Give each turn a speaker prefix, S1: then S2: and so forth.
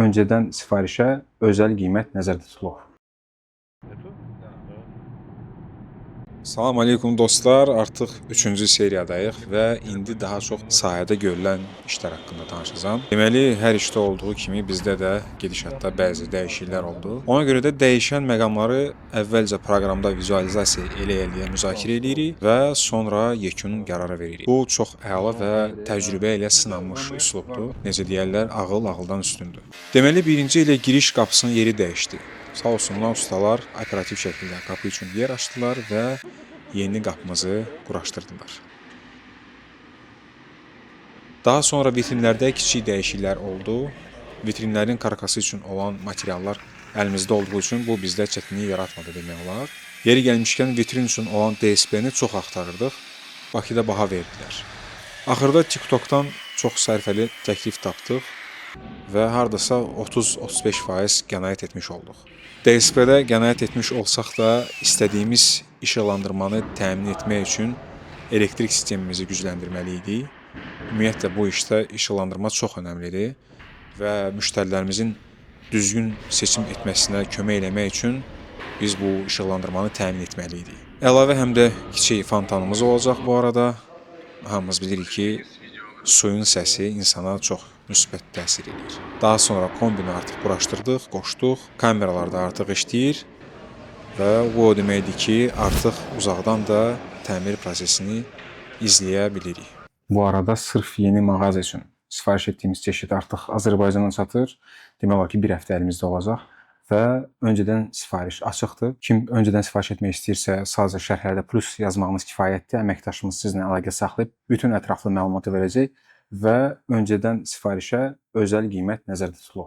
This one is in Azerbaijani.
S1: öncədən sifarişə özəl qiymət nəzərdə tutulub. Salam aleykum dostlar, artıq 3-cü seriyadayıq və indi daha çox sahədə görülən işlər haqqında danışacağam. Deməli, hər işdə olduğu kimi bizdə də gedişatda bəzi dəyişikliklər oldu. Ona görə də dəyişən məqamları əvvəlcə proqramda vizualizasiya eləyə-eləyə müzakirə edirik və sonra yekun qərara veririk. Bu çox əla və təcrübə ilə sınanmış üslubdur. Necə deyərlər, ağıl ağıldan üstündür. Deməli, birinci ilə giriş qapısının yeri dəyişdi. Sağ olsunlar ustalar operativ şəkildə qapı üçün yer açdılar və yeni qapımızı quraşdırdılar. Daha sonra vitrinlərdə kiçik dəyişikliklər oldu. Vitrinlərin karkası üçün olan materiallar əlimizdə olduğu üçün bu bizdə çətinlik yaratmadı demək olar. Yeri gəlmişkən vitrin üçün olan DSP-ni çox axtarırdıq. Bakıda baha verdilər. Axırda TikTok'dan çox sərfəli təklif tapdıq və hardasa 30-35% qənaət etmiş olduq. DSP-də qənaət etmiş olsaq da istədiyimiz işıqlandırmanı təmin etmək üçün elektrik sistemimizi gücləndirməli idik. Ümumiyyətlə bu işdə işıqlandırma çox önəmlidir və müştərilərimizin düzgün seçim etməsinə kömək etmək üçün biz bu işıqlandırmanı təmin etməli idik. Əlavə həm də kiçik fontanımız olacaq bu arada. Hamımız bilirik ki, suyun səsi insana çox müsbət təsir edir. Daha sonra kombini artıq quraşdırdıq, qoşduq. Kameralar da artıq işləyir və bu o deməkdir ki, artıq uzaqdan da təmir prosesini izləyə bilirik. Bu arada sırf yeni mağaza üçün sifariş etdiyimiz çeşid artıq Azərbaycana çatır. Demək olar ki, bir həftə əlimizdə olacaq və öncədən sifariş açıqdır. Kim öncədən sifariş etmək istəyirsə, sadəcə şərhlərdə plus yazmağınız kifayətdir. Əməkdaşımız sizinlə əlaqə saxlayıb bütün ətraflı məlumatı verəcək və öncədən sifarişə özəl qiymət nəzərdə tutulur.